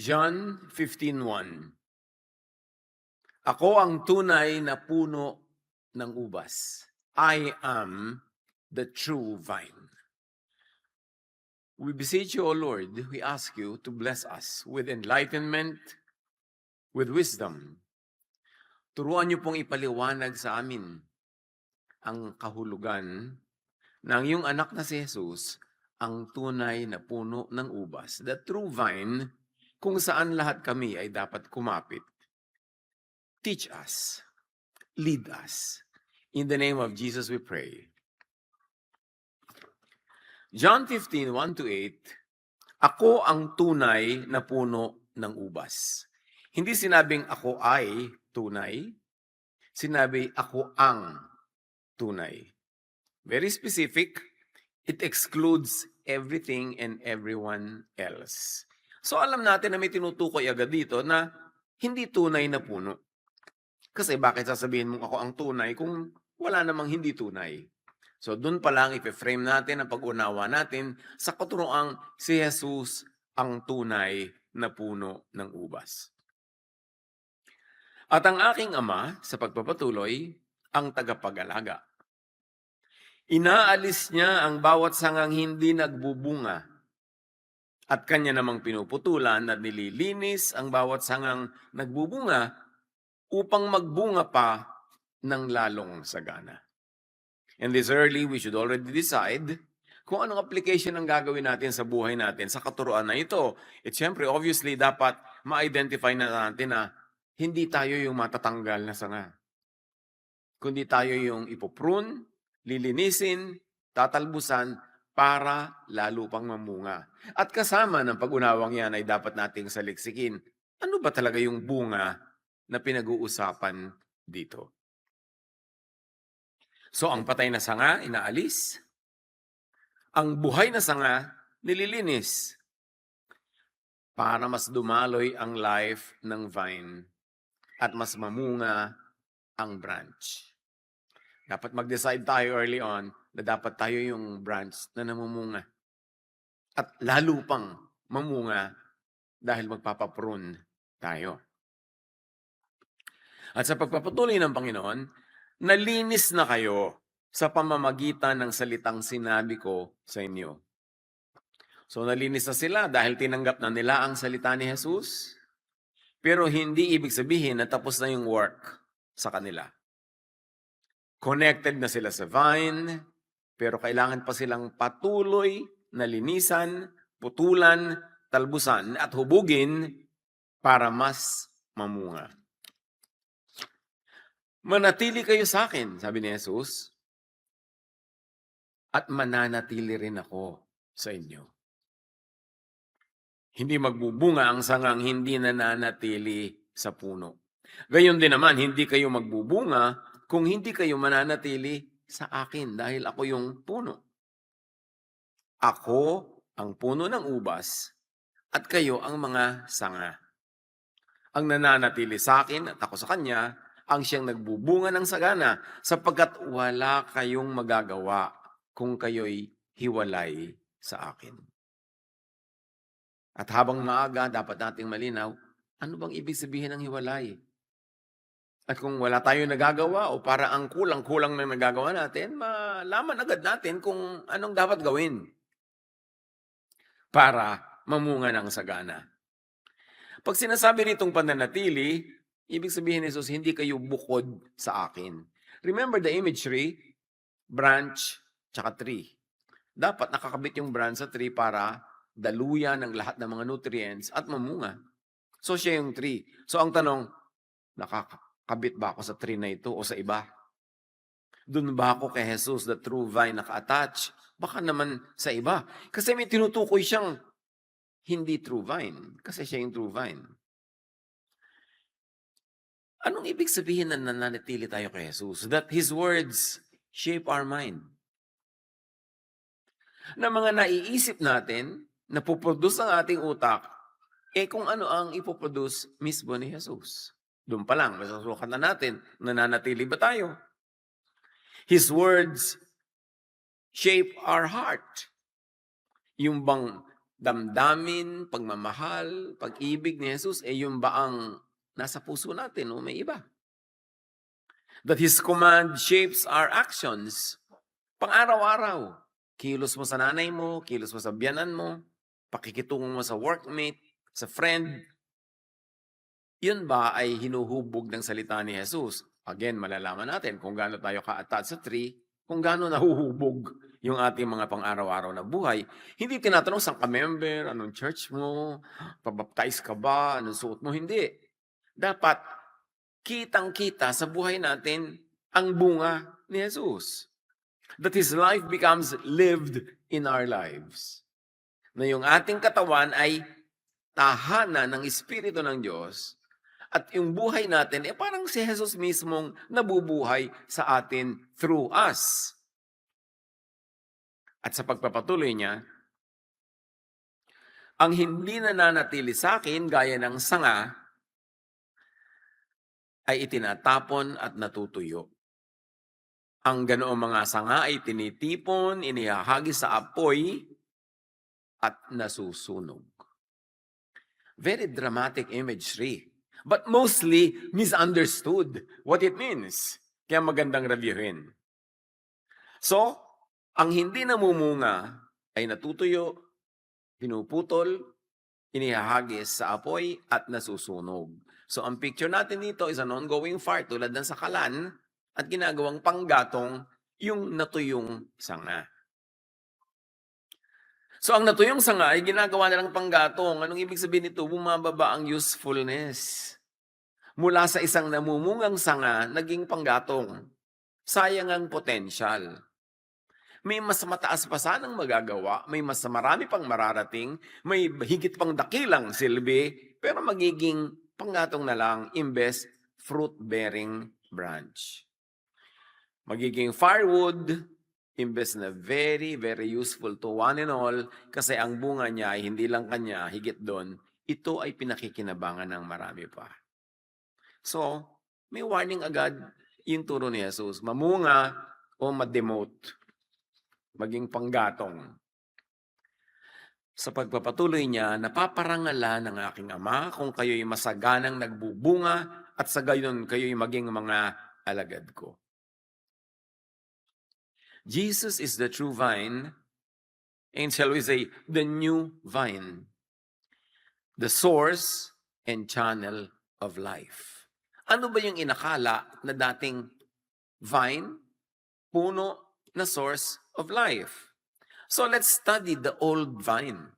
John 15:1. Ako ang tunay na puno ng ubas. I am the true vine. We beseech you, O Lord, we ask you to bless us with enlightenment, with wisdom. Turuan niyo pong ipaliwanag sa amin ang kahulugan ng iyong anak na si Jesus, ang tunay na puno ng ubas, the true vine, kung saan lahat kami ay dapat kumapit. Teach us, lead us. In the name of Jesus we pray. John 15:1-8, ako ang tunay na puno ng ubas. Hindi sinabing ako ay tunay, sinabi ako ang tunay. Very specific, it excludes everything and everyone else. So alam natin na may tinutukoy agad dito na hindi tunay na puno. Kasi bakit sasabihin mong ako ang tunay kung wala namang hindi tunay? So doon pa lang ipe-frame natin ang pag-unawa natin sa katuroang si Jesus ang tunay na puno ng ubas. At ang aking Ama sa pagpapatuloy ang tagapag-alaga. Inaalis niya ang bawat sangang hindi nagbubunga at kanya namang pinuputulan at nililinis ang bawat sangang nagbubunga upang magbunga pa ng lalong sagana. And this early, we should already decide kung anong application ang gagawin natin sa buhay natin sa katuroan na ito. At syempre, obviously, dapat ma-identify na natin na hindi tayo yung matatanggal na sanga. Kundi tayo yung ipoprune, lilinisin, tatalbusan para lalo pang mamunga. At kasama ng pag-unawang yan ay dapat nating saliksikin, ano ba talaga yung bunga na pinag-uusapan dito? So ang patay na sanga, inaalis. Ang buhay na sanga, nililinis. Para mas dumaloy ang life ng vine at mas mamunga ang branch. Dapat mag-decide tayo early on na dapat tayo yung branch na namumunga. At lalo pang mamunga dahil magpapaprune tayo. At sa pagpapatuloy ng Panginoon, nalinis na kayo sa pamamagitan ng salitang sinabi ko sa inyo. So nalinis na sila dahil tinanggap na nila ang salita ni Jesus, pero hindi ibig sabihin na tapos na yung work sa kanila. Connected na sila sa vine, pero kailangan pa silang patuloy na linisan, putulan, talbusan at hubugin para mas mamunga. Manatili kayo sa akin, sabi ni Jesus, at mananatili rin ako sa inyo. Hindi magbubunga ang sangang hindi nananatili sa puno. Gayon din naman, hindi kayo magbubunga kung hindi kayo mananatili sa akin dahil ako yung puno. Ako ang puno ng ubas at kayo ang mga sanga. Ang nananatili sa akin at ako sa kanya, ang siyang nagbubunga ng sagana sapagkat wala kayong magagawa kung kayo'y hiwalay sa akin. At habang maaga, dapat nating malinaw, ano bang ibig sabihin ng hiwalay? At kung wala tayong nagagawa o para ang kulang-kulang na nagagawa natin, malaman agad natin kung anong dapat gawin para mamunga ng sagana. Pag sinasabi nitong pananatili, ibig sabihin ni Jesus, hindi kayo bukod sa akin. Remember the imagery, branch, tsaka tree. Dapat nakakabit yung branch sa tree para daluyan ng lahat ng mga nutrients at mamunga. So siya yung tree. So ang tanong, nakakabit ba ako sa tree na ito o sa iba? Doon ba ako kay Jesus, the true vine, naka-attach? Baka naman sa iba. Kasi may tinutukoy siyang hindi true vine. Kasi siya yung true vine. Anong ibig sabihin na nananatili tayo kay Jesus? That His words shape our mind. Na mga naiisip natin, na puproduce ang ating utak, kung ano ang ipoproduce mismo ni Jesus. Doon pa lang, masasukan na natin, nananatili ba tayo? His words shape our heart. Yung bang damdamin, pagmamahal, pag-ibig ni Jesus, yun ba ang nasa puso natin o may iba? That His command shapes our actions. Pang-araw-araw. Kilos mo sa nanay mo, kilos mo sa biyanan mo, pakikitungo mo sa workmate, sa friend. Yun ba ay hinuhubog ng salita ni Jesus? Again, malalaman natin kung gaano tayo ka-attached sa tree, kung gaano nahuhubog yung ating mga pang-araw-araw na buhay. Hindi tinatanong saan ka member, anong church mo, pabaptize ka ba, anong suot mo, hindi. Dapat kitang-kita sa buhay natin ang bunga ni Jesus. That His life becomes lived in our lives. Na yung ating katawan ay tahanan ng Espiritu ng Diyos at yung buhay natin, parang si Jesus mismong nabubuhay sa atin through us. At sa pagpapatuloy niya, ang hindi nananatili sa akin gaya ng sanga ay itinatapon at natutuyo. Ang ganoong mga sanga ay tinitipon, inihahagi sa apoy at nasusunog. Very dramatic imagery. But mostly misunderstood what it means. Kaya magandang reviewin. So, ang hindi namumunga ay natutuyo, pinuputol, inihahagis sa apoy at nasusunog. So, ang picture natin dito is an ongoing fire tulad ng sakalan at ginagawang panggatong yung natuyong sanga. So, ang natuyong sanga ay ginagawa nilang panggatong. Anong ibig sabihin nito? Bumababa ang usefulness. Mula sa isang namumungang sanga, naging panggatong. Sayang ang potensyal. May mas mataas pa sanang magagawa, may mas marami pang mararating, may higit pang dakilang silbi, pero magiging panggatong na lang imbes fruit-bearing branch. Magiging firewood, imbes na very, very useful to one and all, kasi ang bunga niya ay hindi lang kanya, higit doon, ito ay pinakikinabangan ng marami pa. So, may warning agad yung turo ni Jesus, mamunga o ma-demote, maging panggatong. Sa pagpapatuloy niya, napaparangalan ng aking Ama kung kayo'y masaganang nagbubunga at sa gayon kayo'y maging mga alagad ko. Jesus is the true vine, and shall we say, the new vine, the source and channel of life. Ano ba yung inakala na dating vine, puno na source of life? So let's study the old vine.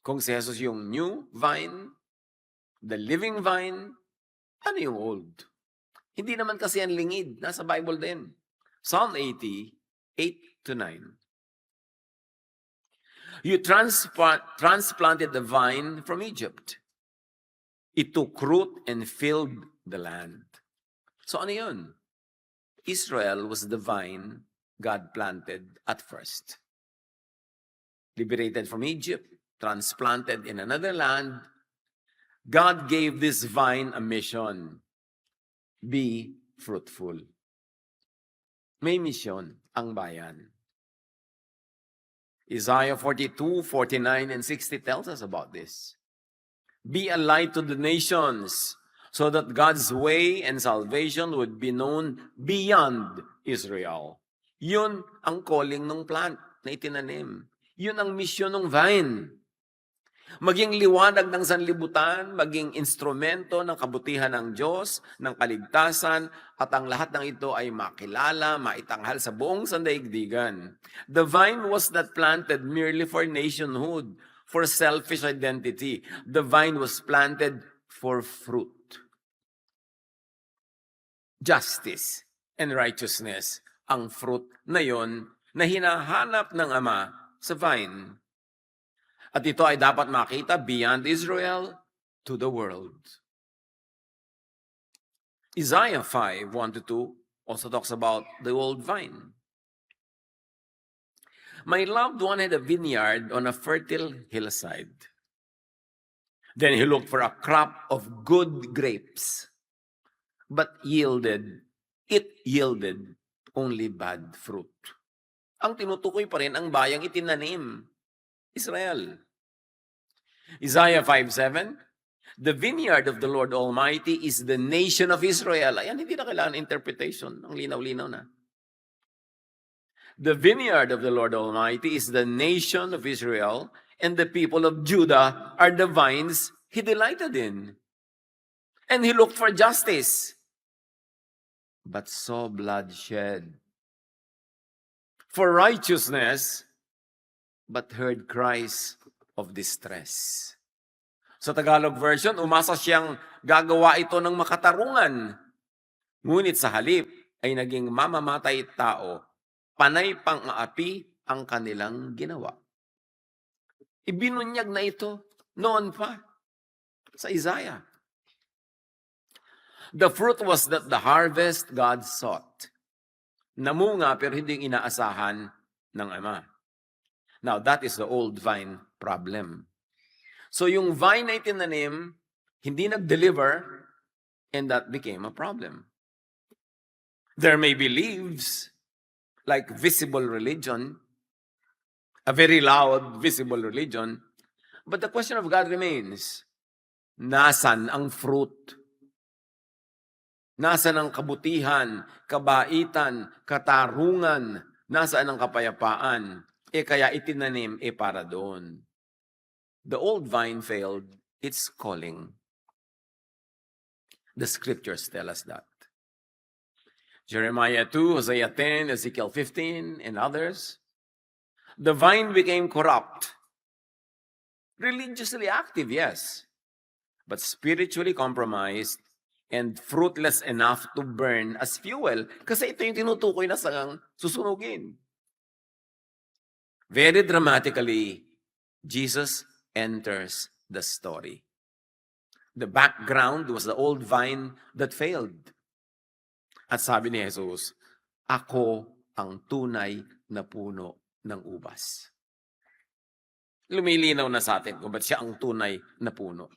Kung si Jesus yung new vine, the living vine, ano yung old? Hindi naman kasi yan lingid. Nasa Bible din. Psalm 80, 8-9. You transplanted the vine from Egypt. It took root and filled the land. So ano yun? Israel was the vine God planted at first. Liberated from Egypt, transplanted in another land, God gave this vine a mission. Be fruitful. May mission ang bayan. Isaiah 42, 49, and 60 tells us about this. Be a light to the nations, so that God's way and salvation would be known beyond Israel. Yun ang calling ng plant na itinanim. Yun ang mission ng vine. Maging liwanag ng sanlibutan, maging instrumento ng kabutihan ng Diyos, ng kaligtasan, at ang lahat ng ito ay makilala, maitanghal sa buong sandaigdigan. The vine was not planted merely for nationhood, for selfish identity. The vine was planted for fruit. Justice and righteousness, ang fruit na yon na hinahanap ng Ama sa vine. At ito ay dapat makita beyond Israel to the world. Isaiah 5, 1-2 also talks about the old vine. My loved one had a vineyard on a fertile hillside. Then he looked for a crop of good grapes, but it yielded only bad fruit. Ang tinutukoy pa rin ang bayang itinanim. Israel. Isaiah 5:7, the vineyard of the Lord Almighty is the nation of Israel. Ayan, hindi na kailangan interpretation. Ang linaw-linaw na. The vineyard of the Lord Almighty is the nation of Israel, and the people of Judah are the vines He delighted in. And He looked for justice, but saw bloodshed. For righteousness, but heard cries of distress. Sa Tagalog version, umasa siyang gagawa ito ng makatarungan. Ngunit sa halip ay naging mamamatay tao, panay pang-aapi ang kanilang ginawa. Ibinunyag na ito noon pa sa Isaiah. The fruit was that the harvest God sought. Namunga pero hindi inaasahan ng Ama. Now, that is the old vine problem. So yung vine na itinanim, hindi nag-deliver, and that became a problem. There may be leaves, like visible religion, a very loud, visible religion, but the question of God remains, nasan ang fruit? Nasan ang kabutihan, kabaitan, katarungan, nasaan ang kapayapaan? Kaya itinanim, para doon. The old vine failed its calling. The scriptures tell us that. Jeremiah 2, Hosea 10, Ezekiel 15, and others. The vine became corrupt. Religiously active, yes, but spiritually compromised and fruitless enough to burn as fuel. Kasi ito yung tinutukoy na sangang susunugin. Very dramatically, Jesus enters the story. The background was the old vine that failed. At sabi ni Jesus, ako ang tunay na puno ng ubas. Lumilinaw na sa atin kung ba't siya ang tunay na puno.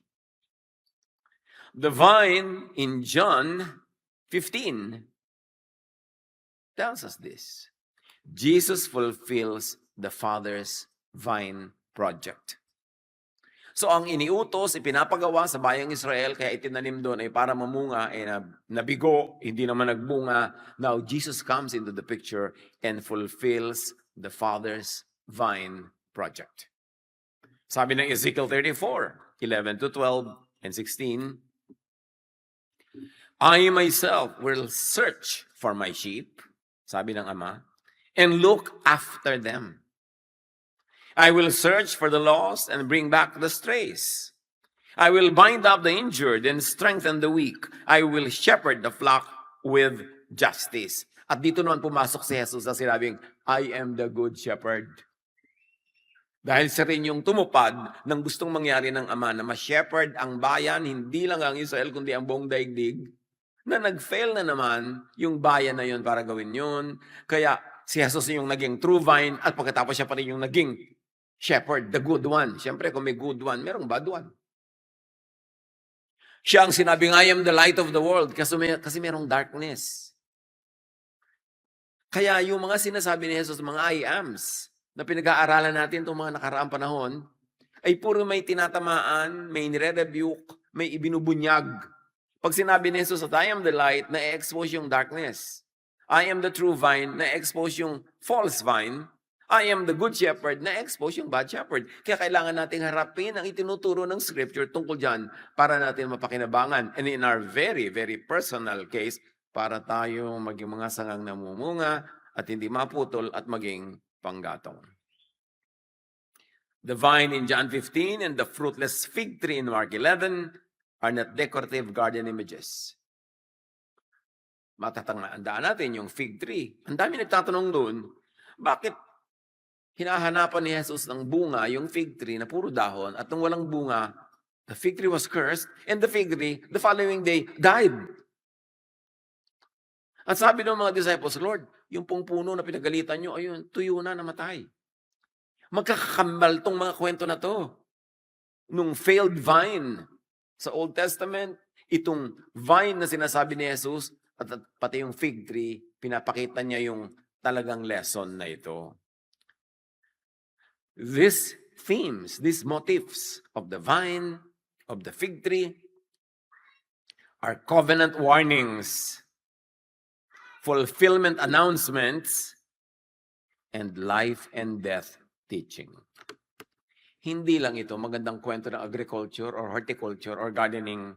The vine in John 15 tells us this. Jesus fulfills the Father's vine project. So ang iniutos, ipinapagawa sa bayang Israel, kaya itinanim doon ay para mamunga, nabigo, hindi naman nagbunga. Now Jesus comes into the picture and fulfills the Father's vine project. Sabi ng Ezekiel 34, 11 to 12 and 16, I myself will search for my sheep, sabi ng Ama, and look after them. I will search for the lost and bring back the strays. I will bind up the injured and strengthen the weak. I will shepherd the flock with justice. At dito naman pumasok si Jesus na sinabing, I am the good shepherd. Dahil siya rin yung tumupad ng gustong mangyari ng Ama na ma-shepherd ang bayan, hindi lang ang Israel, kundi ang buong daigdig, na nag-fail na naman yung bayan na yun para gawin yun. Kaya si Jesus yung naging true vine at pagkatapos siya pa rin yung naging shepherd, the good one. Siyempre, kung may good one, merong bad one. Siya ang sinabing, I am the light of the world kasi merong darkness. Kaya yung mga sinasabi ni Jesus, mga I ams, na pinag-aaralan natin itong mga nakaraang panahon, ay puro may tinatamaan, may nire-rebuke, may ibinubunyag. Pag sinabi ni Jesus at I am the light, na-expose yung darkness. I am the true vine, na-expose yung false vine. I am the good shepherd, na-expose yung bad shepherd. Kaya kailangan nating harapin ang itinuturo ng scripture tungkol dyan para natin mapakinabangan. And in our very, very personal case, para tayo maging mga sangang namumunga at hindi maputol at maging panggatong. The vine in John 15 and the fruitless fig tree in Mark 11 are not decorative garden images. Matatandaan natin yung fig tree. Ang dami nagtatanong doon, bakit hinahanapan ni Jesus ng bunga yung fig tree na puro dahon at nung walang bunga, the fig tree was cursed and the fig tree the following day died. At sabi ng mga disciples, Lord, yung pong puno na pinagalitan nyo, ayun, tuyo na, namatay. Magkakakambal tong mga kwento na to. Nung failed vine sa Old Testament, itong vine na sinasabi ni Jesus at pati yung fig tree, pinapakita niya yung talagang lesson na ito. This themes, these motifs of the vine, of the fig tree, are covenant warnings, fulfillment announcements, and life and death teaching. Hindi lang ito magandang kwento ng agriculture or horticulture or gardening.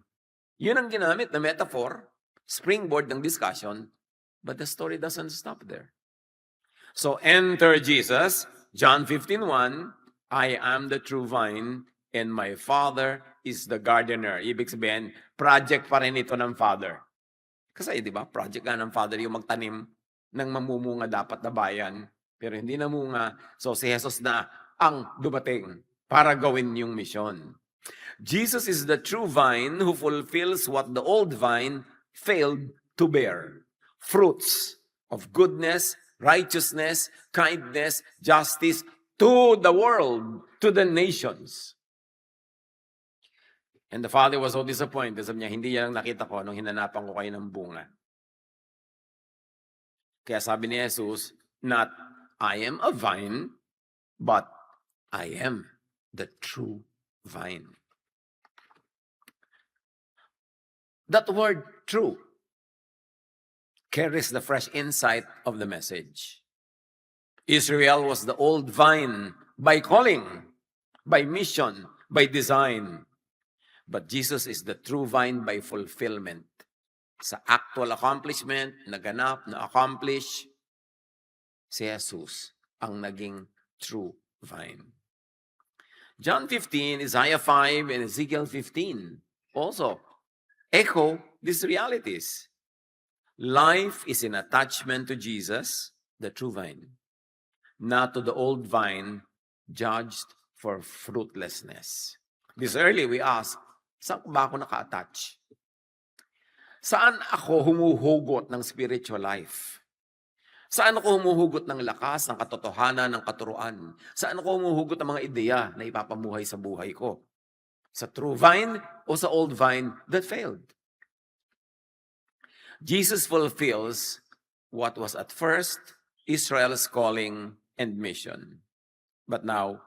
Yun ang ginamit na metaphor, springboard ng discussion, but the story doesn't stop there. So enter Jesus, John 15:1, I am the true vine and my Father is the gardener. Ibig sabihin, project pa rin ito ng Father. Kasi di ba, project nga ng Father yung magtanim ng mamumunga dapat na bayan. Pero hindi namunga, so si Jesus na ang dumating para gawin yung misyon. Jesus is the true vine who fulfills what the old vine failed to bear. Fruits of goodness, righteousness, kindness, justice to the world, to the nations. And the Father was so disappointed. Sabi niya, hindi yan ang nakita ko nung hinanapan ko kayo ng bunga. Kaya sabi ni Jesus, not I am a vine, but I am the true vine. That word true carries the fresh insight of the message. Israel was the old vine by calling, by mission, by design. But Jesus is the true vine by fulfillment. Sa actual accomplishment, naganap, na-accomplish, si Jesus ang naging true vine. John 15, Isaiah 5, and Ezekiel 15 also echo these realities. Life is in attachment to Jesus, the true vine, not to the old vine judged for fruitlessness. This early we ask, saan ba ako naka-attach? Saan ako humuhugot ng spiritual life? Saan ako humuhugot ng lakas, ng katotohanan, ng katuruan? Saan ako humuhugot ng mga ideya na ipapamuhay sa buhay ko? Sa true vine o sa old vine that failed? Jesus fulfills what was at first Israel's calling and mission. But now,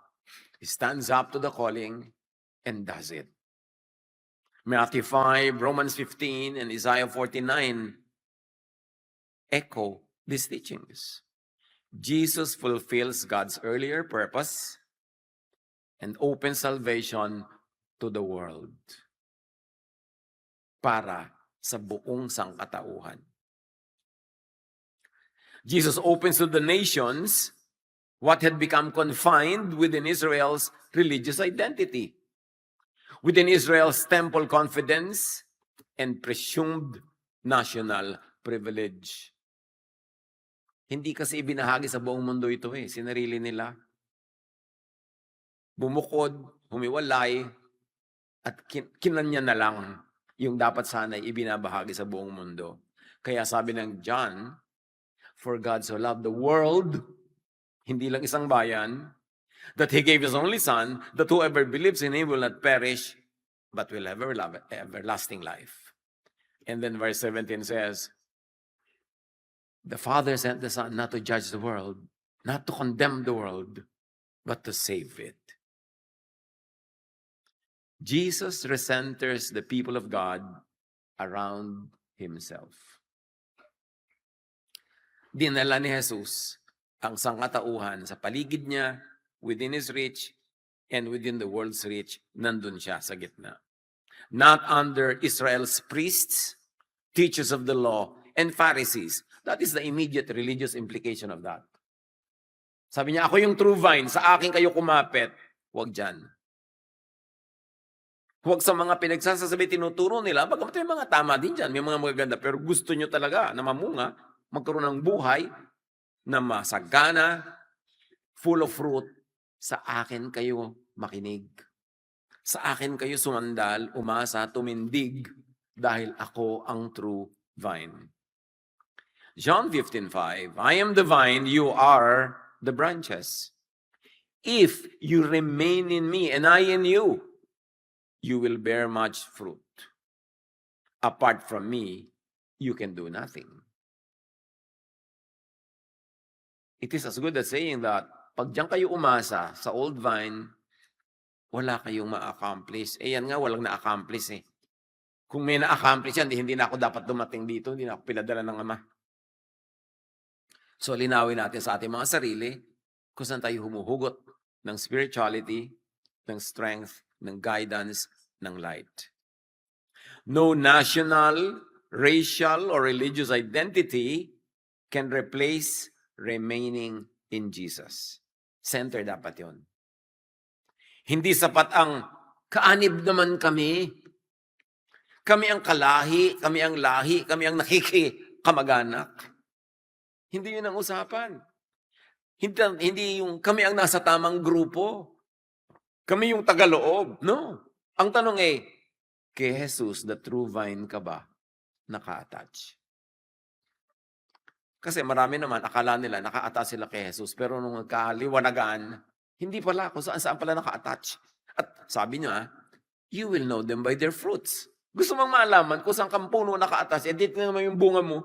he stands up to the calling and does it. Matthew 5, Romans 15, and Isaiah 49 echo these teachings. Jesus fulfills God's earlier purpose and opens salvation to the world para sa buong sangkatauhan. Jesus opens to the nations what had become confined within Israel's religious identity, within Israel's temple confidence and presumed national privilege. Hindi kasi ibinahagi sa buong mundo ito sinarili nila. Bumukod, humiwalay, at kinanya na lang yung dapat sana'y ibinabahagi sa buong mundo. Kaya sabi ng John, for God so loved the world, hindi lang isang bayan, that He gave His only Son, that whoever believes in Him will not perish, but will have everlasting life. And then verse 17 says, the Father sent the Son not to judge the world, not to condemn the world, but to save it. Jesus recenters the people of God around Himself. Dinala ni Jesus ang sangkatauhan sa paligid niya, within His reach, and within the world's reach, nandun siya sa gitna. Not under Israel's priests, teachers of the law, and Pharisees. That is the immediate religious implication of that. Sabi niya, ako yung true vine, sa akin kayo kumapit. Huwag dyan. Huwag sa mga pinagsasabi, tinuturo nila, bagamat may mga tama din dyan, may mga magaganda, pero gusto nyo talaga na mamunga, magkaroon ng buhay na masagana, full of fruit, sa akin kayo makinig. Sa akin kayo sumandal, umasa, tumindig, dahil ako ang true vine. John 15:5, I am the vine, you are the branches. If you remain in me and I in you, you will bear much fruit. Apart from me, you can do nothing. It is as good as saying that pag diyan kayo umasa sa old vine, wala kayong ma-accomplish. Eh yan nga, walang na-accomplish eh. Kung may na-accomplish yan, hindi na ako dapat dumating dito, hindi na ako pinadala ng Ama. So linawin natin sa ating mga sarili kung saan tayo humuhugot ng spirituality, ng strength, ng guidance, ng light. No national, racial, or religious identity can replace remaining in Jesus. Center dapat yon. Hindi sapat ang kaanib naman kami. Kami ang kalahi, kami ang lahi, kami ang nakikikamag-anak. Hindi yun ang usapan. Hindi yung kami ang nasa tamang grupo. Kami yung tagaloob. No. Ang tanong kay Jesus, the true vine ka ba naka-attach? Kasi marami naman, akala nila naka-attach sila kay Jesus, pero nung nagkaliwanagan, hindi pala kung saan pala naka-attach. At sabi niya, you will know them by their fruits. Gusto mong malaman kung saan kang puno naka-attach, dito naman yung bunga mo.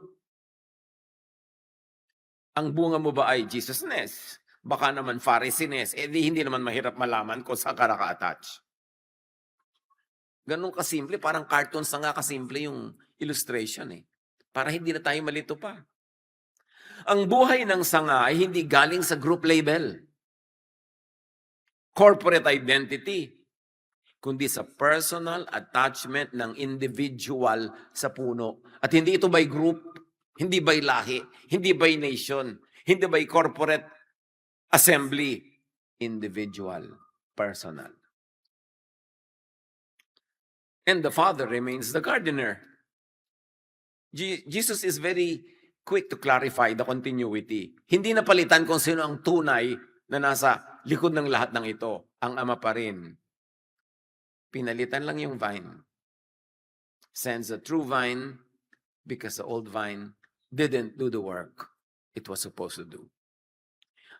Ang bunga mo ba ay Jesusness? Baka naman Pharisees, hindi naman mahirap malaman kung saan ka naka-attach. Ganun kasimple, parang cartoons na nga kasimple yung illustration Para hindi na tayo malito pa. Ang buhay ng sanga ay hindi galing sa group label, corporate identity, kundi sa personal attachment ng individual sa puno. At hindi ito by group, hindi by lahi, hindi by nation, hindi by corporate assembly, individual, personal. And the Father remains the gardener. Jesus is very quick to clarify the continuity. Hindi napalitan kung sino ang tunay na nasa likod ng lahat ng ito. Ang Ama pa rin. Pinalitan lang yung vine. Sends a true vine because the old vine didn't do the work it was supposed to do.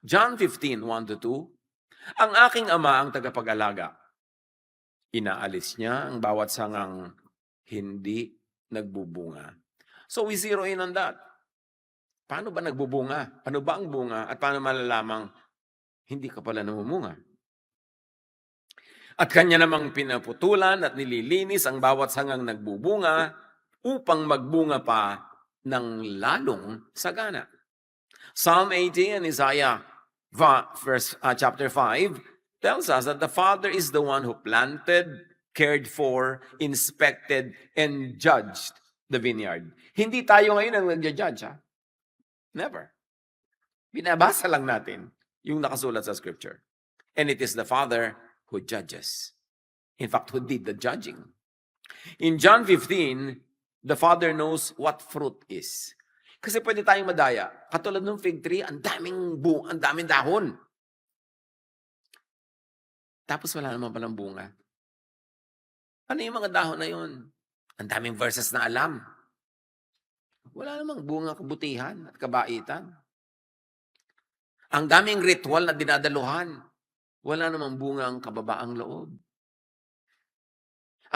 John 15, 1-2, ang aking Ama ang tagapag-alaga. Inaalis niya ang bawat sangang hindi nagbubunga. So we zero in on that. Paano ba nagbubunga? Ano ba ang bunga? At paano malalamang hindi ka pala namumunga? At kanya namang pinaputulan at nililinis ang bawat sangang nagbubunga upang magbunga pa ng lalong sagana. Psalm 80 and Isaiah chapter 5 tells us that the Father is the one who planted, cared for, inspected, and judged the vineyard. Hindi tayo ngayon ang nag-judge, ha? Never. Binabasa lang natin yung nakasulat sa Scripture. And it is the Father who judges. In fact, who did the judging. In John 15, the Father knows what fruit is. Kasi pwede tayong madaya. Katulad ng fig tree, ang daming dahon. Tapos wala naman palang bunga. Ano yung mga dahon na yun? Ang daming verses na alam. Wala namang bunga kabutihan at kabaitan. Ang daming ritual na dinadaluhan. Wala namang bunga ang kababaang loob.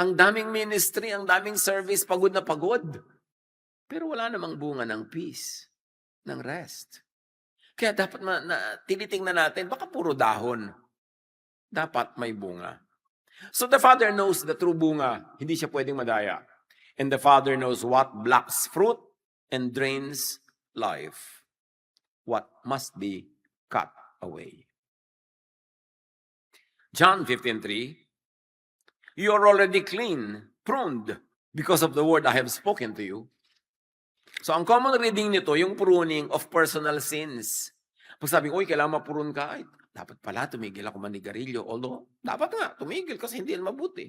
Ang daming ministry, ang daming service, pagod na pagod. Pero wala namang bunga ng peace, ng rest. Kaya dapat tinitingnan natin, baka puro dahon. Dapat may bunga. So the Father knows the true bunga. Hindi siya pwedeng madaya. And the Father knows what blocks fruit and drains life. What must be cut away. John 15:3, you are already clean, pruned, because of the word I have spoken to you. So ang common reading nito, yung pruning of personal sins. Pag sabi ko, kailangan mapurun ka, dapat pala tumigil ako manigarilyo. Although, dapat nga, tumigil kasi hindi yan mabuti.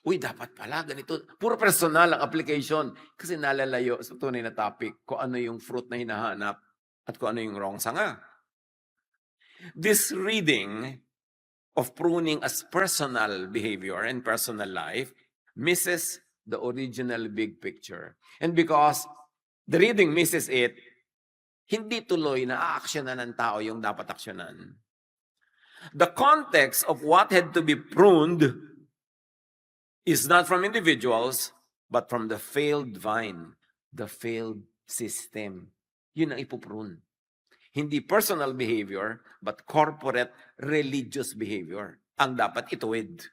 Dapat pala ganito. Puro personal ang application. Kasi nalalayo sa tunay na topic kung ano yung fruit na hinahanap at kung ano yung wrong sanga. This reading of pruning as personal behavior and personal life misses the original big picture. And because the reading misses it, hindi tuloy na aaksyonan ng tao yung dapat aksyonan. The context of what had to be pruned is not from individuals, but from the failed vine, the failed system. Yun ang ipuprune. Hindi personal behavior, but corporate religious behavior. ang dapat ituwid.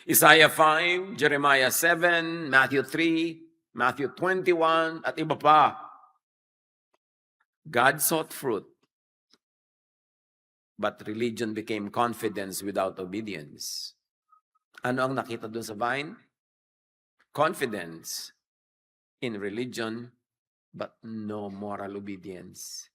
Isaiah 5, Jeremiah 7, Matthew 3, Matthew 21, at iba pa. God sought fruit, but religion became confidence without obedience. Ano ang nakita doon sa vine? Confidence in religion, but no moral obedience.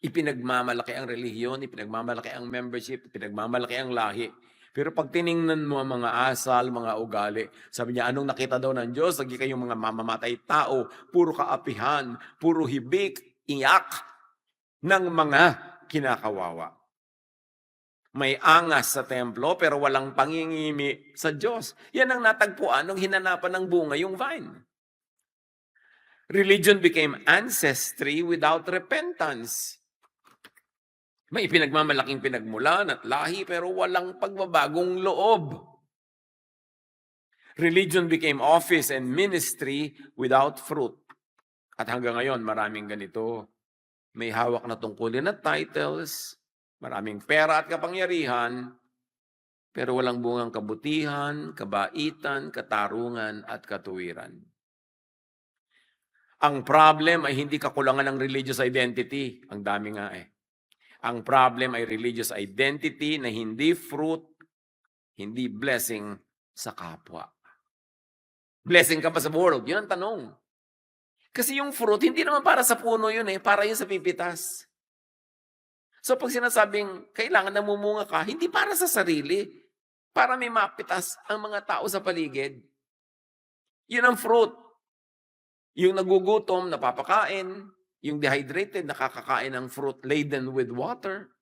Ipinagmamalaki ang relihiyon, ipinagmamalaki ang membership, ipinagmamalaki ang lahi. Pero pag tiningnan mo ang mga asal, mga ugali, sabi niya, anong nakita daw ng Diyos? Lagi kayong mga mamamatay tao, puro kaapihan, puro hibik, iyak ng mga kinakawawa. May angas sa templo pero walang pangingimi sa Diyos. Yan ang natagpuan nung hinanapan ng bunga yung vine. Religion became ancestry without repentance. May pinagmamalaking pinagmulan at lahi pero walang pagbabagong loob. Religion became office and ministry without fruit. At hanggang ngayon, maraming ganito. May hawak na tungkulin at titles, maraming pera at kapangyarihan, pero walang bungang kabutihan, kabaitan, katarungan at katuwiran. Ang problem ay hindi kakulangan ng religious identity. Ang dami nga eh. Ang problem ay religious identity na hindi fruit, hindi blessing sa kapwa. Blessing ka ba sa world? Yun ang tanong. Kasi yung fruit, hindi naman para sa puno yun eh, para yun sa pipitas. So pag sinasabing kailangan namumunga ka, hindi para sa sarili, para may mapitas ang mga tao sa paligid. Yun ang fruit. Yung nagugutom, napapakain. Yung dehydrated, nakakakain ng fruit laden with water.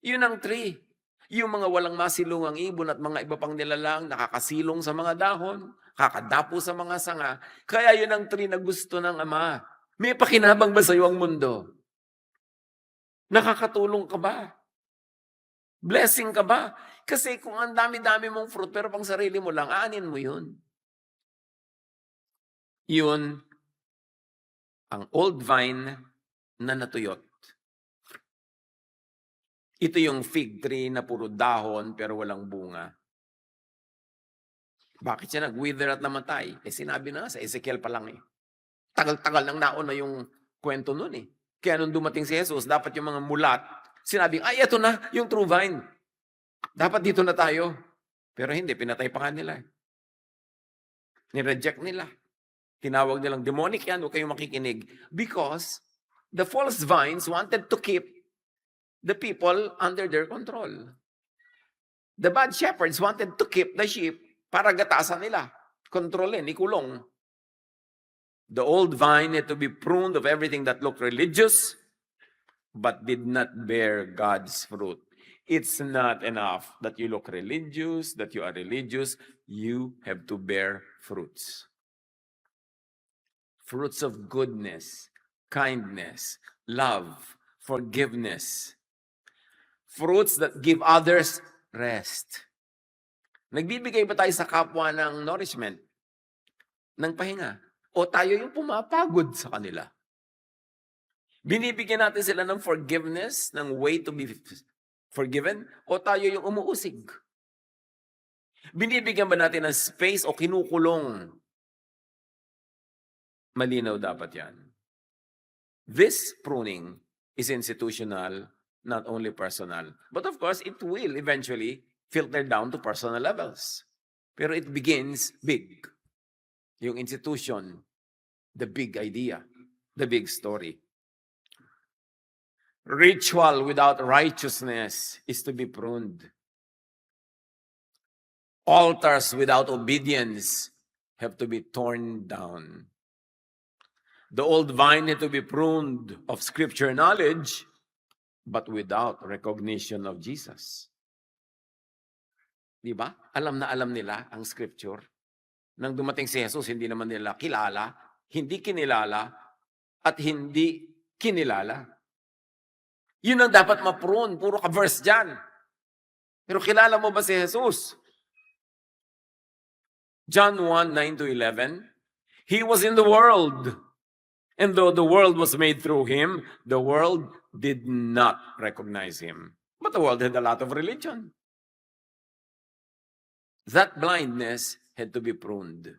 Yun ang tree. Yung mga walang masilungang ibon at mga iba pang nilalang, nakakasilong sa mga dahon, kakadapo sa mga sanga. Kaya yun ang tree na gusto ng Ama. May pakinabang ba sa iyo ang mundo? Nakakatulong ka ba? Blessing ka ba? Kasi kung ang dami-dami mong fruit, pero pang sarili mo lang, aanin mo yun. Yun ang old vine na natuyot. Ito yung fig tree na puro dahon pero walang bunga. Bakit siya nag-wither at namatay? Sinabi na sa Ezekiel pa lang eh. Tagal-tagal nang nauna yung kwento nun eh. Kaya nung dumating si Jesus, dapat yung mga mulat, sinabing, ay, ito na yung true vine. Dapat dito na tayo. Pero hindi, pinatay pa nga nila. Nireject nila. Tinawag nilang demonic yan, huwag kayong makikinig. Because the false vines wanted to keep the people under their control. The bad shepherds wanted to keep the sheep para gatasan nila. Kontrolin, ikulong. The old vine had to be pruned of everything that looked religious, but did not bear God's fruit. It's not enough that you look religious, that you are religious. You have to bear fruits. Fruits of goodness, kindness, love, forgiveness. Fruits that give others rest. Nagbibigay ba tayo sa kapwa ng nourishment, ng pahinga? O tayo yung pumapagod sa kanila? Binibigyan natin sila ng forgiveness, ng way to be forgiven? O tayo yung umuusig? Binibigyan ba natin ng space o kinukulong? Malinaw dapat yan. This pruning is institutional, not only personal. But of course, it will eventually filter down to personal levels. Pero it begins big. Yung institution, the big idea, the big story. Ritual without righteousness is to be pruned. Altars without obedience have to be torn down. The old vine had to be pruned of scripture knowledge, but without recognition of Jesus. Di ba? Alam na alam nila ang scripture. Nang dumating si Jesus, hindi naman nila kilala, hindi kinilala, at hindi kinilala. Yun ang dapat ma-prune. Puro ka-verse dyan. Pero kilala mo ba si Jesus? John 1:9-11, He was in the world, And though the world was made through him, the world did not recognize him. But the world had a lot of religion. That blindness had to be pruned.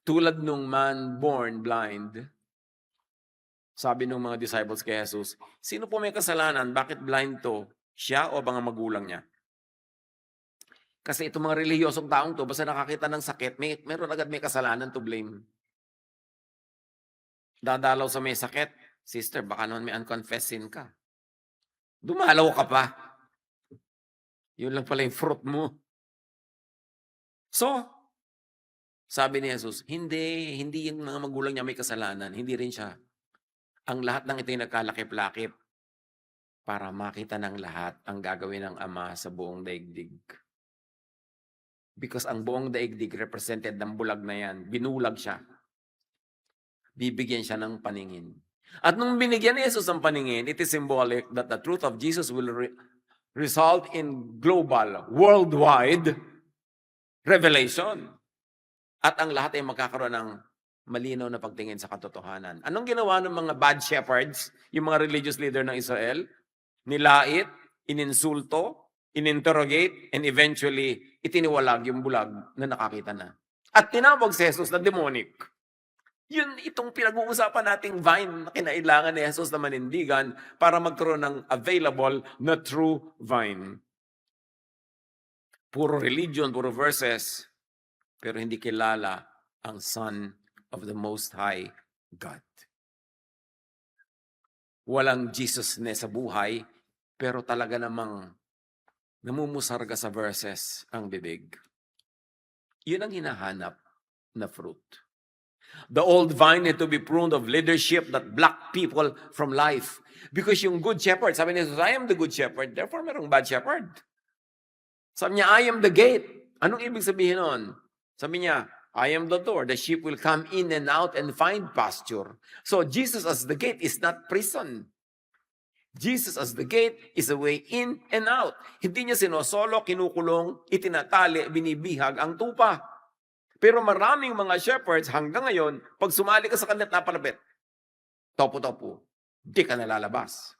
Tulad nung man born blind, sabi ng mga disciples kay Jesus, sino po may kasalanan? Bakit blind to? Siya o mga magulang niya? Kasi itong mga relihiyosong taong to, basta nakakita ng sakit, meron agad may kasalanan to blame. Dadalaw sa may sakit, sister, baka naman may unconfessed ka. Dumalaw ka pa. Yun lang pala yung fruit mo. So, sabi ni Jesus, hindi yung mga magulang niya may kasalanan, hindi rin siya. Ang lahat ng ito'y nagkalakip-lakip para makita ng lahat ang gagawin ng Ama sa buong daigdig. Because ang buong daigdig represented ng bulag na yan, binulag siya. Bibigyan siya ng paningin. At nung binigyan ni Jesus ng paningin, it is symbolic that the truth of Jesus will result in global, worldwide revelation. At ang lahat ay magkakaroon ng malinaw na pagtingin sa katotohanan. Anong ginawa ng mga bad shepherds, yung mga religious leader ng Israel? Nilait, ininsulto, ininterrogate, and eventually, itiniwalag yung bulag na nakakita na. At tinawag si Jesus na demonic. Yun itong pinag-uusapan nating vine na kinailangan ni Jesus na manindigan para magkaroon ng available na true vine. Puro religion, puro verses, pero hindi kilala ang Son of the Most High God. Walang Jesus-ness sa buhay, pero talaga namang namumusarga sa verses ang bibig. Yun ang hinahanap na fruit. The old vine had to be pruned of leadership that blocked people from life. Because yung good shepherd, sabi ni Jesus, I am the good shepherd, therefore merong bad shepherd. Sabi niya, I am the gate. Anong ibig sabihin nun? Sabi niya, I am the door. The sheep will come in and out and find pasture. So Jesus as the gate is not prison. Jesus as the gate is a way in and out. Hindi niya sinosolo, kinukulong, itinatali, binibihag ang tupa. Pero maraming mga shepherds hanggang ngayon, pag sumali ka sa kanila at napalapit, topo-topo, di ka nalalabas.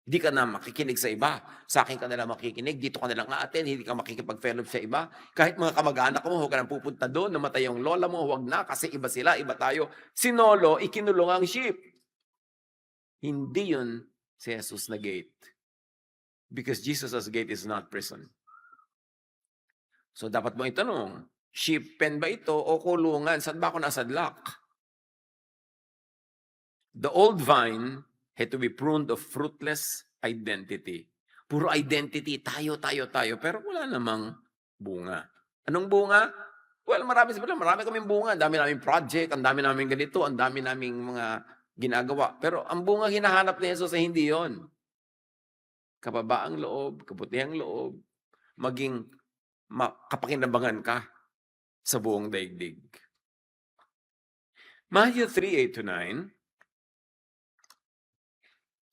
Di ka na makikinig sa iba. Sa akin ka nalang makikinig, dito ka nalang aaten, hindi ka makikipag-fellowship sa iba. Kahit mga kamag-anak mo, huwag ka nang pupunta doon, namatay yung lola mo, huwag na, kasi iba sila, iba tayo. Sinolo, ikinulong ang sheep. Hindi yun si Jesus na gate. Because Jesus as gate is not prison. So dapat mo itanong, sheep pen ba ito o kulungan? Saan ba ako nasadlak? The old vine had to be pruned of fruitless identity. Puro identity, tayo. Pero wala namang bunga. Anong bunga? Well, marami kaming bunga. Ang dami naming project, ang dami naming ganito, ang dami naming mga ginagawa. Pero ang bunga hinahanap ni Jesus ay hindi yon. Kababaang loob, kabutihang loob, maging kapakinabangan ka sa buong daigdig. Matthew 3:8-9,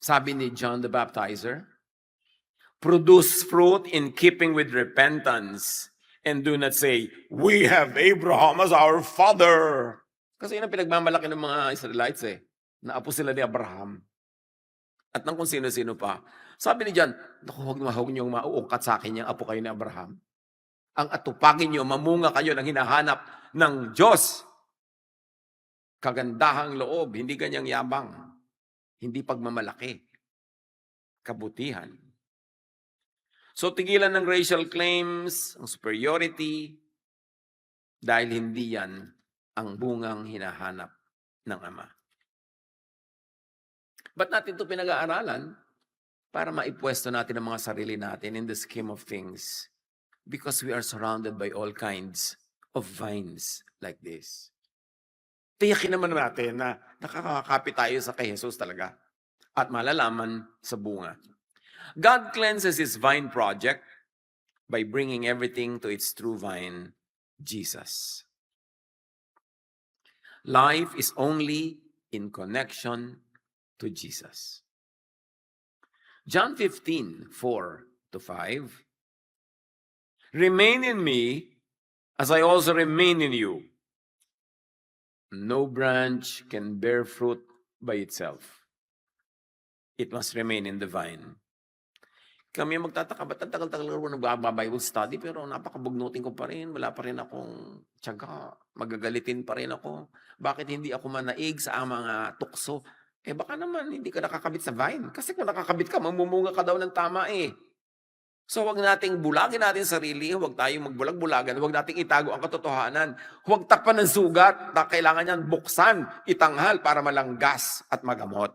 sabi ni John the Baptizer, produce fruit in keeping with repentance and do not say, we have Abraham as our father. Kasi yun ang pinagmamalaki ng mga Israelites na apo sila ni Abraham. At ng kung sino-sino pa. Sabi ni John, huwag niyong mauungkat sa akin yung apo kayo ni Abraham. Ang atupagin niyo, mamunga kayo ng hinahanap ng Diyos. Kagandahang loob, hindi ganyang yabang. Hindi pagmamalaki. Kabutihan. So tigilan ng racial claims, ang superiority, dahil hindi yan ang bungang hinahanap ng Ama. Ba't natin ito pinag-aaralan? Para maipwesto natin ang mga sarili natin in the scheme of things. Because we are surrounded by all kinds of vines like this. Tiyakin naman natin na nakakakapit tayo sa kay Jesus talaga at malalaman sa bunga. God cleanses His vine project by bringing everything to its true vine, Jesus. Life is only in connection to Jesus. John 15:4-5, remain in me as I also remain in you. No branch can bear fruit by itself. It must remain in the vine. Kami magtataka, ba't ang tagal-tagal ko nagba-Bible study pero napakabugnutin ko pa rin, wala pa rin akong tiyaga, magagalitin pa rin ako. Bakit hindi ako manaig sa mga tukso? Baka naman hindi ka nakakabit sa vine. Kasi kung nakakabit ka, mamumunga ka daw ng tama eh. So wag nating bulagin natin sarili, wag tayong magbulag-bulagan, wag nating itago ang katotohanan. Huwag takpan ng sugat na kailangan niyan buksan, itanghal para malanggas at magamot.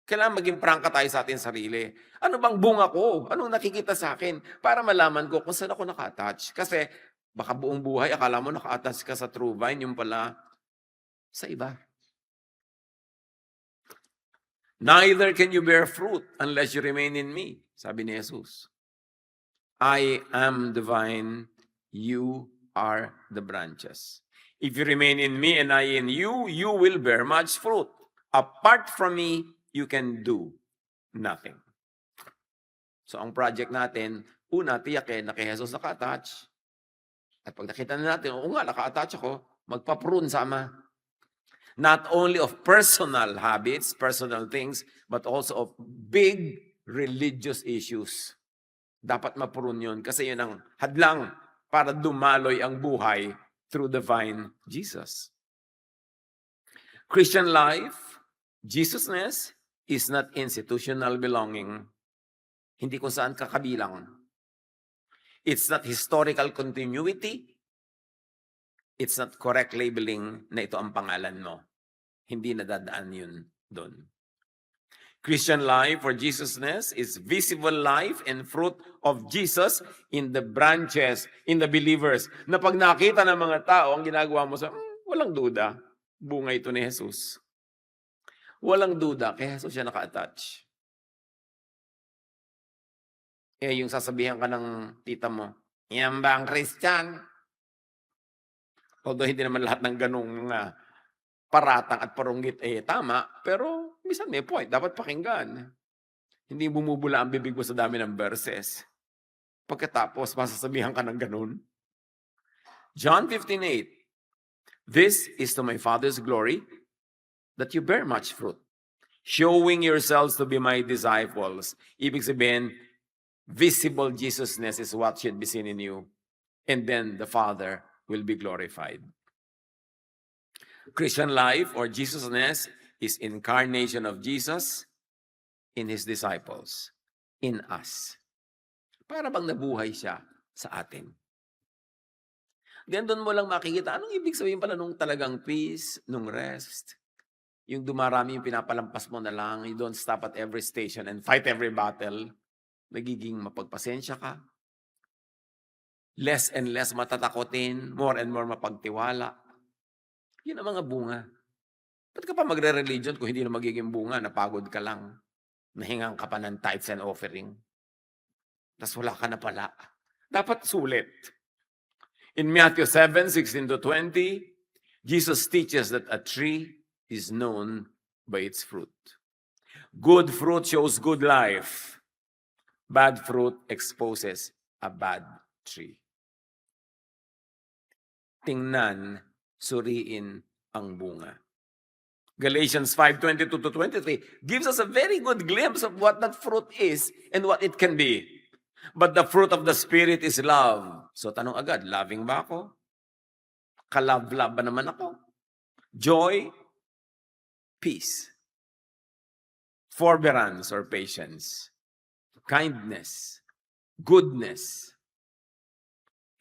Kailangan maging prangka tayo sa ating sarili. Ano bang bunga ko? Anong nakikita sa akin? Para malaman ko kung saan ako naka-attach. Kasi baka buong buhay, akala mo naka-attach ka sa true vine, yung pala sa iba. Neither can you bear fruit unless you remain in me, sabi ni Jesus. I am the vine, you are the branches. If you remain in me and I in you, you will bear much fruit. Apart from me, you can do nothing. So ang project natin, una, tiyakin na kay Jesus naka-attach. At pag nakita na natin, oo nga, naka-attach ako, magpa-prune sama. Not only of personal habits, personal things, but also of big religious issues. Dapat ma-prune yun kasi yun ang hadlang para dumaloy ang buhay through the vine, Jesus. Christian life, Jesusness, is not institutional belonging. Hindi kung saan kakabilang. It's not historical continuity. It's not correct labeling na ito ang pangalan mo. Hindi nadadaan yun doon. Christian life or Jesusness is visible life and fruit of Jesus in the branches, in the believers. Na pag nakita ng mga tao, ang ginagawa mo sa, walang duda, bunga ito ni Jesus. Walang duda, kay Jesus siya naka-attach. Yung sasabihan ka ng tita mo, yan ba ang Christian? Although hindi naman lahat ng ganong paratang at parunggit tama, pero minsan may point, dapat pakinggan. Hindi bumubula ang bibig mo sa dami ng verses. Pagkatapos, masasabihan ka ng ganun. John 15:8, this is to my Father's glory, that you bear much fruit, showing yourselves to be my disciples. Ibig sabihin, visible Jesusness is what should be seen in you. And then the Father will be glorified. Christian life or Jesusness is incarnation of Jesus in His disciples, in us. Para bang nabuhay siya sa atin. Then doon mo lang makikita, anong ibig sabihin pala nung talagang peace, nung rest? Yung dumarami yung pinapalampas mo na lang, you don't stop at every station and fight every battle. Nagiging mapagpasensya ka. Less and less matatakotin, more and more mapagtiwala. Yun ang mga bunga. Ba't ka pa magre-religion kung hindi na magiging bunga, napagod ka lang, nahingang ka pa ng tithes and offering. Tapos wala ka na pala. Dapat sulit. In Matthew 7:16-20, Jesus teaches that a tree is known by its fruit. Good fruit shows good life. Bad fruit exposes a bad tree. Tingnan, suriin ang bunga. Galatians 5:22-23 gives us a very good glimpse of what that fruit is and what it can be. But the fruit of the Spirit is love. So tanong agad, loving ba ako? Kalove-love ba naman ako? Joy, peace, forbearance or patience, kindness, goodness,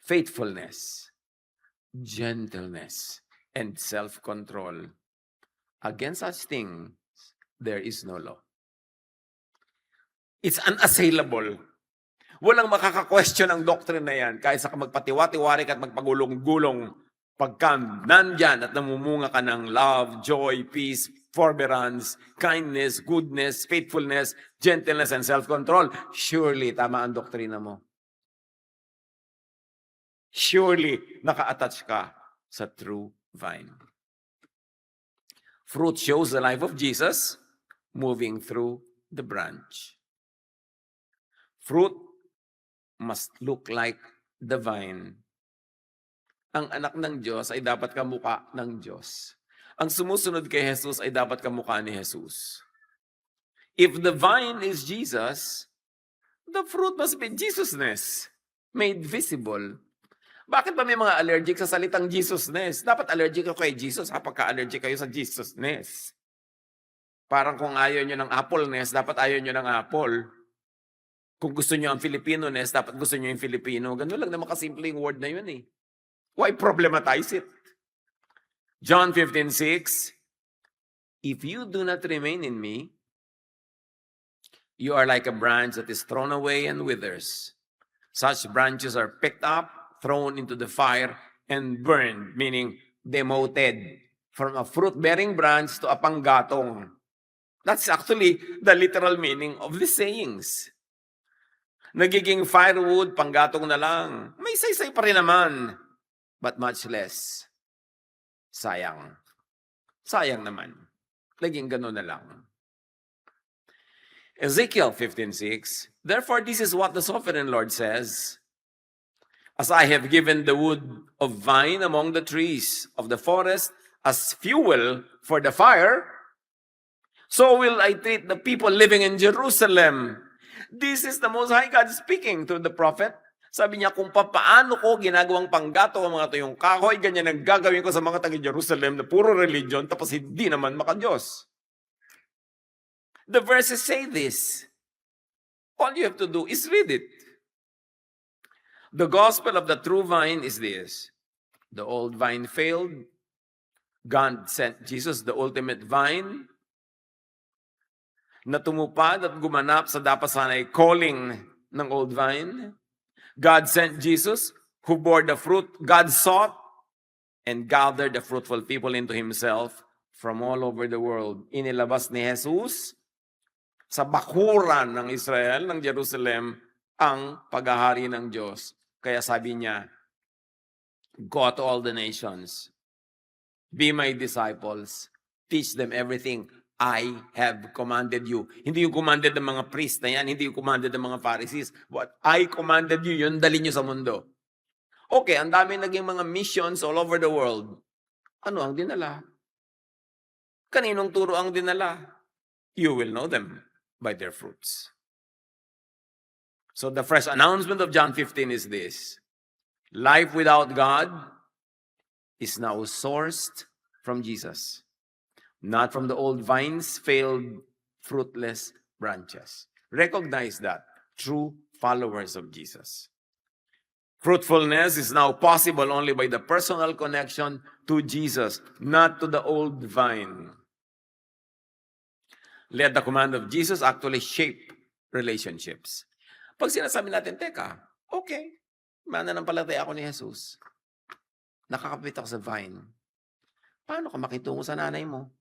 faithfulness, gentleness, and self-control. Against such things, there is no law. It's unassailable. Walang makaka-question ang doctrine na yan. Kahit sa magpatiwa-tiwarik at magpagulong-gulong, pagka nandyan at namumunga ka ng love, joy, peace, forbearance, kindness, goodness, faithfulness, gentleness, and self-control, surely tama ang doktrina mo. Surely naka-attach ka sa true vine. Fruit shows the life of Jesus moving through the branch. Fruit must look like the vine. ang anak ng Diyos ay dapat kamukha ng Diyos. Ang sumusunod kay Jesus ay dapat kamukha ni Jesus. If the vine is Jesus, the fruit must be Jesusness, made visible. Bakit ba may mga allergic sa salitang Jesusness? Dapat allergic ako kay Jesus, pagka-allergic kayo sa Jesusness. Parang kung ayaw nyo ng Appleness, dapat ayaw nyo ng apple. Kung gusto nyo ang Filipino-ness, dapat gusto nyo yung Filipino. Ganun lang naman kasimple yung word na yun eh. Why problematize it? John 15:6, if you do not remain in me, you are like a branch that is thrown away and withers. Such branches are picked up, thrown into the fire, and burned, meaning demoted from a fruit-bearing branch to a panggatong. That's actually the literal meaning of the sayings. Nagiging firewood, panggatong na lang. May saysay pa rin naman, but much less. Sayang. Sayang naman. Naging gano'n na lang. Ezekiel 15:6, therefore this is what the sovereign Lord says, as I have given the wood of vine among the trees of the forest as fuel for the fire, so will I treat the people living in Jerusalem. This is the Most High God speaking through the prophet. Sabi niya, kung paano ko ginagawang panggato ang mga tuyong kahoy, ganyan ang gagawin ko sa mga taga-Jerusalem na puro religion, tapos hindi naman maka-Diyos. The verses say this. All you have to do is read it. The gospel of the true vine is this. The old vine failed. God sent Jesus, the ultimate vine, na tumupad at gumanap sa dapat sana'y calling ng old vine. God sent Jesus, who bore the fruit God sought and gathered the fruitful people into Himself from all over the world. Inilabas ni Jesus sa bakuran ng Israel, ng Jerusalem, ang paghahari ng Diyos. Kaya sabi niya, go to all the nations, be my disciples, teach them everything I have commanded you. Hindi yung commanded ng mga priest na yan, hindi yung commanded ng mga Pharisees. What I commanded you, yun dalhin nyo sa mundo. Okay, ang dami naging mga missions all over the world. Ano ang dinala? Kaninong turo ang dinala? You will know them by their fruits. So the fresh announcement of John 15 is this. Life without God is now sourced from Jesus. Not from the old vines, failed, fruitless branches. Recognize that. True followers of Jesus. Fruitfulness is now possible only by the personal connection to Jesus, not to the old vine. Let the command of Jesus actually shape relationships. Pag sinasabi natin, teka, okay, mananampalataya ako ni Jesus. Nakakapit ako sa vine. Paano ka makitungo sa nanay mo?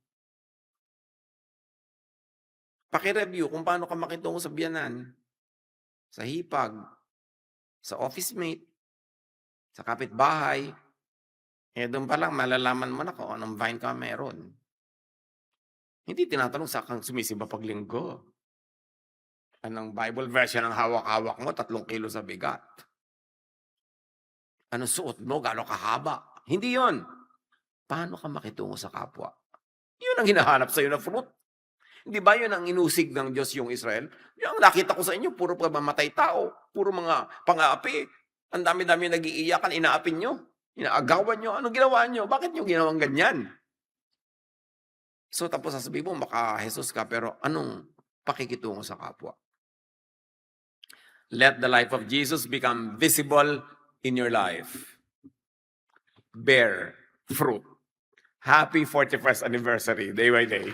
Paki-review kung paano ka makitungo sa biyanan, sa hipag, sa office mate, sa kapitbahay. Doon pa lang malalaman mo na kung anong vine ka meron. Hindi tinatanong sa kang sumisimba paglinggo. Anong Bible version ang hawak-hawak mo? 3 kilo sa bigat. Anong suot mo? Gano'ng kahaba? Hindi yon. Paano ka makitungo sa kapwa? Yun ang hinahanap sa'yo na fruit. Hindi ba yun ang inusig ng Diyos yung Israel? Yung nakita ko sa inyo, puro pagmamatay tao, puro mga pang-aapi. Ang dami-dami nag-iiyakan, inaapin nyo, inaagawan nyo. Anong ginawa nyo? Bakit nyo ginawang ganyan? So tapos sasabihin mo, baka Jesus ka, pero anong pakikitungo sa kapwa? Let the life of Jesus become visible in your life. Bear fruit. Happy 41st anniversary, day by day.